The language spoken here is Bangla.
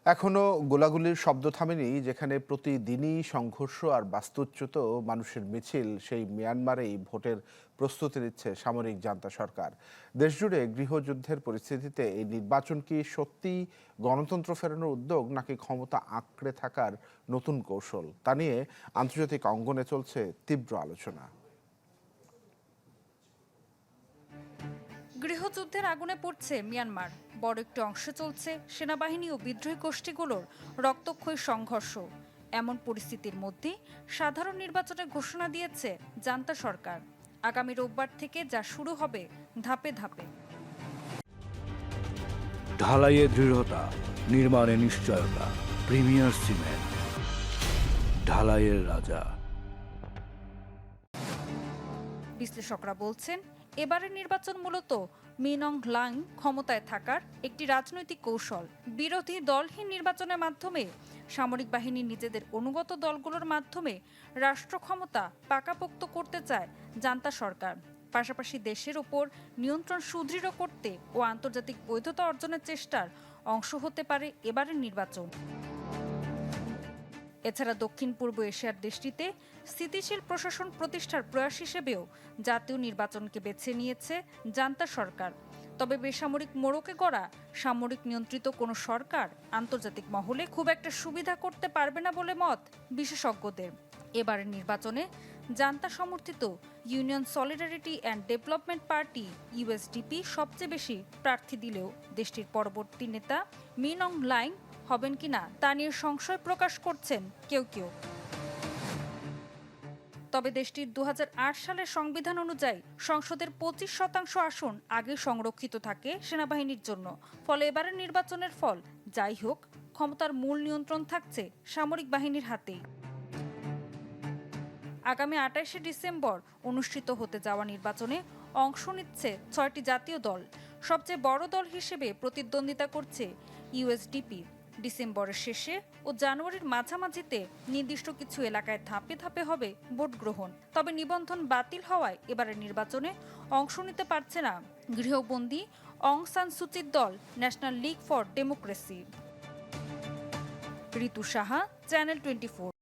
এখনো গোলাগুলির শব্দ থামেনি, যেখানে প্রতিদিনই সংঘর্ষ আর বাস্তুচ্যুত মানুষের মিছিল, সেই মিয়ানমারেই ভোটের প্রস্তুতি নিচ্ছে সামরিক জান্তা সরকার। দেশজুড়ে গৃহযুদ্ধের পরিস্থিতিতে এই নির্বাচন কি সত্যিই গণতন্ত্র ফেরানোর উদ্যোগ, নাকি ক্ষমতা আঁকড়ে থাকার নতুন কৌশল? তা নিয়ে আন্তর্জাতিক অঙ্গনে চলছে তীব্র আলোচনা। গৃহযুদ্ধের আগুনে পড়ছে মিয়ানমার। বড় একটি অংশে চলছে সেনাবাহিনী ও বিদ্রোহী গোষ্ঠীগুলোর রক্তক্ষয়ী সংঘর্ষ। এমন পরিস্থিতির মধ্যে সাধারণ নির্বাচনের ঘোষণা দিয়েছে জান্তা সরকার। আগামী রোববার থেকে যা শুরু হবে ধাপে ধাপে। ঢালাইয়ে দৃঢ়তা, নির্মাণে নিশ্চয়তা। প্রিমিয়ার সিমেন্ট, ঢালাইয়ের রাজা। বিশ্লেষকরা বলছেন, এবারের নির্বাচন মূলত মিন অং হ্লাইং ক্ষমতায় থাকার একটি রাজনৈতিক কৌশল। বিরোধী দলহীন নির্বাচনের মাধ্যমে সামরিক বাহিনী নিজেদের অনুগত দলগুলোর মাধ্যমে রাষ্ট্র ক্ষমতা পাকাপোক্ত করতে চায় জান্তা সরকার। পাশাপাশি দেশের ওপর নিয়ন্ত্রণ সুদৃঢ় করতে ও আন্তর্জাতিক বৈধতা অর্জনের চেষ্টার অংশ হতে পারে এবারের নির্বাচন। এছাড়া দক্ষিণ পূর্ব এশিয়ার দেশটিতে স্থিতিশীল প্রশাসন প্রতিষ্ঠার প্রয়াস হিসেবেও জাতীয় নির্বাচনকে বেছে নিয়েছে জান্তা সরকার। তবে বেসামরিক মোড়কে গড়া সামরিক নিয়ন্ত্রিত কোনো সরকার আন্তর্জাতিক মহলে খুব একটা সুবিধা করতে পারবে না বলে মত বিশেষজ্ঞদের। এবারের নির্বাচনে জান্তা সমর্থিত union solidarity and development party USDP সবচেয়ে বেশি প্রার্থী দিলেও দেশটির পরবর্তী নেতা মিন অং হ্লাইং হবেন কিনা তা নিয়ে সংশয় প্রকাশ করছেন কেউ কেউ। তবে দেশটির ২০০৮ সালের সংবিধান অনুযায়ী সংসদের ২৫% আসন আগে সংরক্ষিত থাকে সেনাবাহিনীর জন্য। ফলে এবারের নির্বাচনের ফল যাই হোক, ক্ষমতার মূল নিয়ন্ত্রণ থাকছে সামরিক বাহিনীর হাতেই। আগামী ২৮শে ডিসেম্বর অনুষ্ঠিত হতে যাওয়া নির্বাচনে অংশ নিচ্ছে ৬টি জাতীয় দল। সবচেয়ে বড় দল হিসেবে প্রতিদ্বন্দ্বিতা করছে ইউএসডিপি। ডিসেম্বরের শেষে ও জানুয়ারির মাঝামাঝিতে নির্দিষ্ট কিছু এলাকায় ধাপে ধাপে হবে ভোট গ্রহণ। তবে নিবন্ধন বাতিল হওয়ায় এবারের নির্বাচনে অংশ নিতে পারছে না গৃহবন্দী অং সান সুচির দল national League for democracy. Ritu Saha, channel 24।